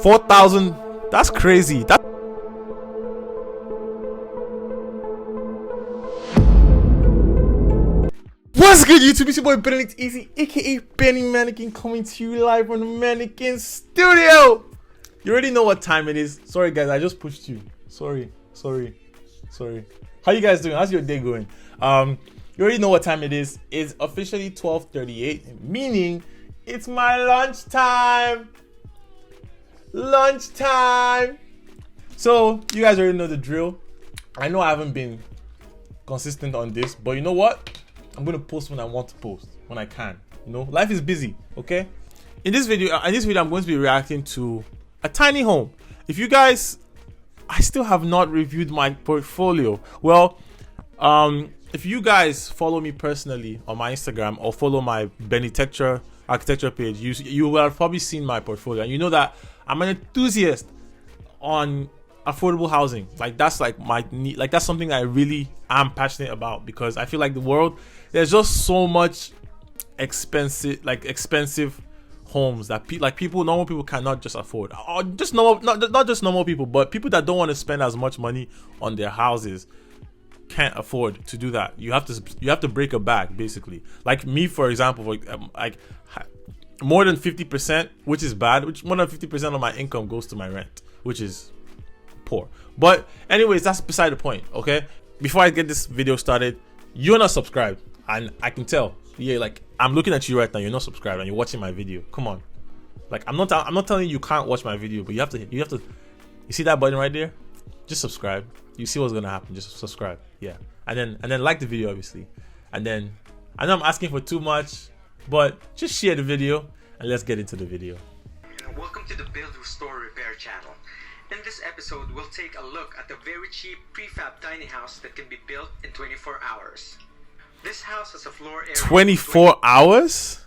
4,000. That's crazy. What's good, YouTube? It's your boy Benedict Easy, aka Benny Mannequin, coming to you live from the Mannequin studio. You already know what time it is. Sorry guys, I just pushed you. Sorry. How you guys doing? How's your day going? You already know what time it is. It's officially 12:38, meaning it's my lunchtime. So you guys already know the drill. I know I haven't been consistent on this, but you know what? I'm gonna post when I want to post, when I can. You know, life is busy. Okay. In this video, I'm going to be reacting to a tiny home. If you guys, I still have not reviewed my portfolio. Well, if you guys follow me personally on my Instagram or follow my Benitecture architecture page, you will have probably seen my portfolio, and you know that I'm an enthusiast on affordable housing. Like that's like my need, like that's something I really am passionate about, because I feel like the world, there's just so much expensive homes that normal people cannot just afford, or just not just normal people, but people that don't want to spend as much money on their houses can't afford to do that. You have to break a back, basically. Like me, for example, like more than 50%, which is bad, which more than 50% of my income goes to my rent, which is poor. But anyways, that's beside the point. Okay, before I get this video started, you're not subscribed, and I can tell. Yeah, like I'm looking at you right now, you're not subscribed and you're watching my video. Come on. Like I'm not telling you can't watch my video, but you have to you see that button right there? Just subscribe. You see what's gonna happen. Just subscribe. Yeah. And then like the video, obviously. And then I know I'm asking for too much, but just share the video and let's get into the video. Welcome to the Build, Restore, Repair channel. In this episode, we'll take a look at the very cheap prefab tiny house that can be built in 24 hours. This house has a floor area 24 hours?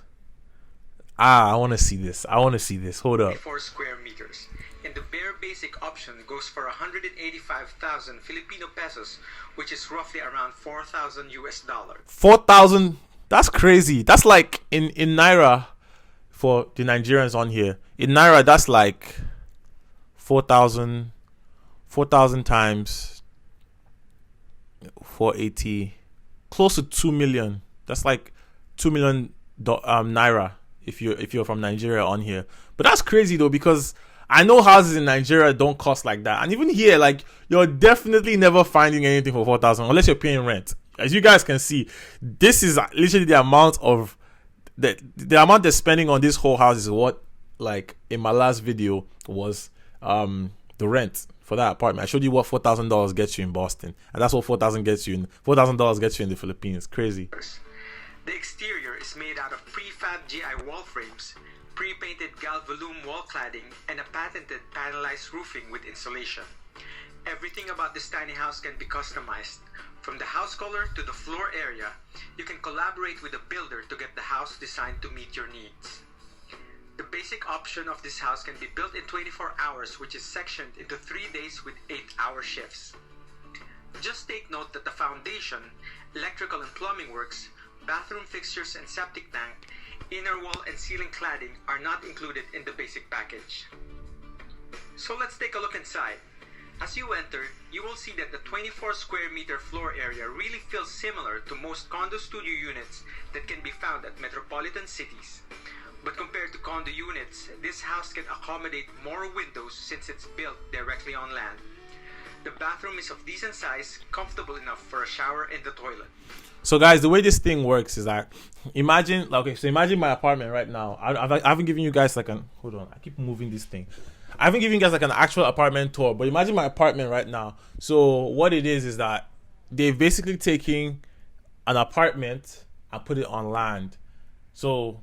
I want to see this. Hold up. 24 square meters. And the bare basic option goes for 185,000 Filipino pesos, which is roughly around 4,000 US dollars. 4,000? That's crazy. That's like in Naira, for the Nigerians on here. In Naira, that's like 4,000 times 480, close to 2 million. That's like 2 million Naira if you're from Nigeria on here. But that's crazy though, because I know houses in Nigeria don't cost like that, and even here, like, you're definitely never finding anything for 4,000 unless you're paying rent. As you guys can see, this is literally the amount of the amount they're spending on this whole house is what, like in my last video, was the rent for that apartment. I showed you what $4,000 gets you in Boston, and that's what $4,000 gets you in the Philippines. Crazy. The exterior is made out of Prefab GI wall frames, pre-painted Galvalume wall cladding, and a patented panelized roofing with insulation. Everything about this tiny house can be customized. From the house color to the floor area, you can collaborate with a builder to get the house designed to meet your needs. The basic option of this house can be built in 24 hours, which is sectioned into 3 days with 8-hour shifts. Just take note that the foundation, electrical and plumbing works, bathroom fixtures and septic tank, inner wall and ceiling cladding are not included in the basic package. So let's take a look inside. As you enter, you will see that the 24 square meter floor area really feels similar to most condo studio units that can be found at metropolitan cities. But compared to condo units, this house can accommodate more windows since it's built directly on land. The bathroom is of decent size, comfortable enough for a shower and the toilet. So guys, the way this thing works is that imagine my apartment right now. I haven't given you guys like hold on, I keep moving this thing. I haven't given you guys like an actual apartment tour, but imagine my apartment right now. So what it is that they've basically taken an apartment and put it on land. So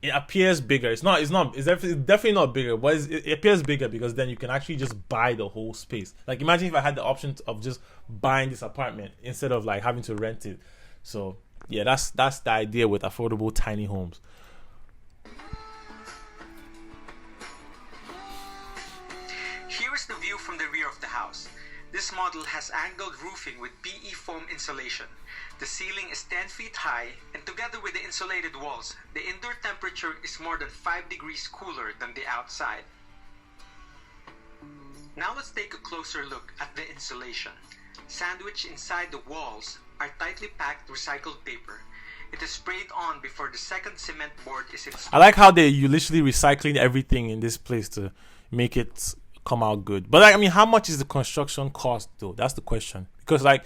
it appears bigger. It's definitely not bigger, but it appears bigger because then you can actually just buy the whole space. Like imagine if I had the option of just buying this apartment instead of like having to rent it. So yeah, that's the idea with affordable tiny homes. Here is the view from the rear of the house. This model has angled roofing with PE foam insulation. The ceiling is 10 feet high, and together with the insulated walls, the indoor temperature is more than 5 degrees cooler than the outside. Now let's take a closer look at the insulation. Sandwiched inside the walls are tightly packed recycled paper. It is sprayed on before the second cement board is installed. I like how you literally recycling everything in this place to make it come out good. But like, I mean, how much is the construction cost though? That's the question. Because like,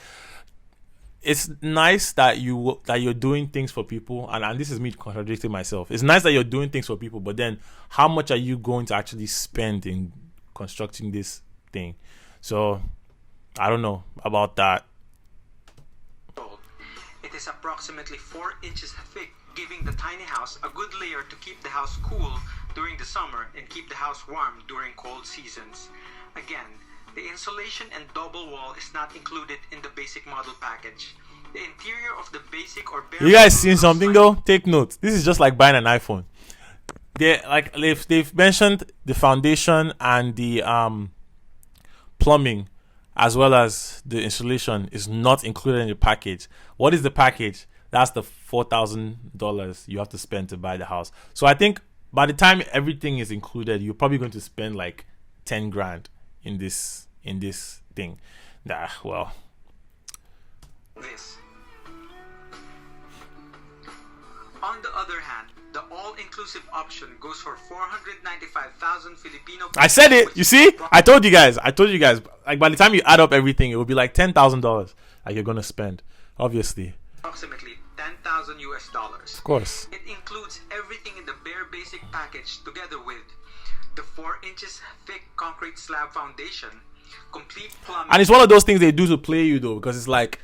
it's nice that you're doing things for people, and this is me contradicting myself. It's nice that you're doing things for people, but then how much are you going to actually spend in constructing this thing? So I don't know about that. It is approximately 4 inches thick, giving the tiny house a good layer to keep the house cool during the summer and keep the house warm during cold seasons. Again, the insulation and double wall is not included in the basic model package. The interior of the basic or bare. You guys seen something though? Take note. This is just like buying an iPhone. They've mentioned the foundation and the plumbing as well as the insulation is not included in the package. What is the package? That's the $4,000 you have to spend to buy the house. So I think by the time everything is included, you're probably going to spend like 10 grand in this thing. Well. This. On the other hand, the all-inclusive option goes for 495,000 Filipino. I said it. You see? I told you guys. Like by the time you add up everything, it will be like $10,000 like you're gonna spend. Obviously. Approximately 10,000 US dollars. Of course. It includes everything in the bare basic package together with the 4 inches thick concrete slab foundation, complete plumbing. And it's one of those things they do to play you though, because it's like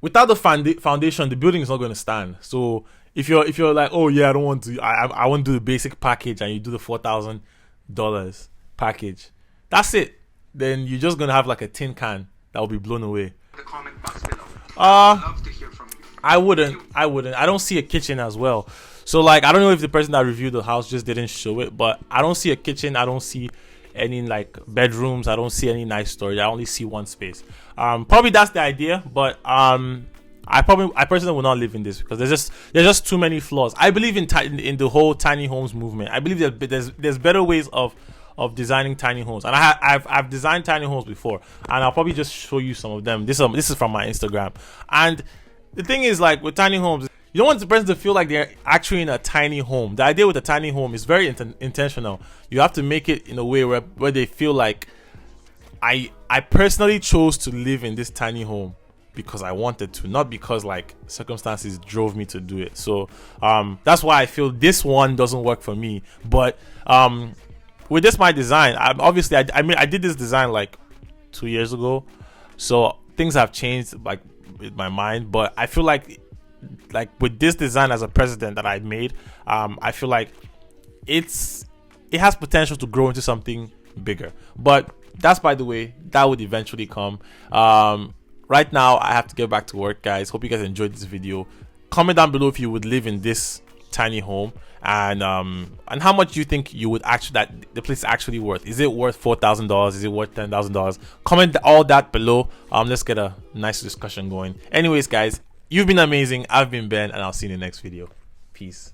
without the foundation, the building is not going to stand. So if you're like, oh yeah, I don't want to, I want to do the basic package, and you do the $4,000 package, that's it. Then you're just gonna have like a tin can that will be blown away. The comment box below. I'd love to hear from you. I wouldn't. I don't see a kitchen as well. So like, I don't know if the person that reviewed the house just didn't show it, but I don't see a kitchen. I don't see any like bedrooms. I don't see any nice storage. I only see one space. Probably that's the idea, but I personally will not live in this because there's just too many flaws. I believe in the whole tiny homes movement. I believe that there's better ways of designing tiny homes, and I've designed tiny homes before, and I'll probably just show you some of them. This is from my Instagram. And the thing is, like with tiny homes, you don't want the person to feel like they're actually in a tiny home. The idea with a tiny home is very intentional. You have to make it in a way where they feel like I personally chose to live in this tiny home because I wanted to, not because like circumstances drove me to do it. So that's why I feel this one doesn't work for me. But with this my design, I did this design like 2 years ago, so things have changed like with my mind. But I feel like with this design as a precedent that I made, I feel like it has potential to grow into something bigger. But that's, by the way, that would eventually come. Right now I have to get back to work, guys. Hope you guys enjoyed this video. Comment down below if you would live in this tiny home, and how much you think you would that the place is actually worth. Is it worth $4,000? Is it worth $10,000? Comment all that below. Let's get a nice discussion going. Anyways, guys, you've been amazing. I've been Ben, and I'll see you in the next video. Peace.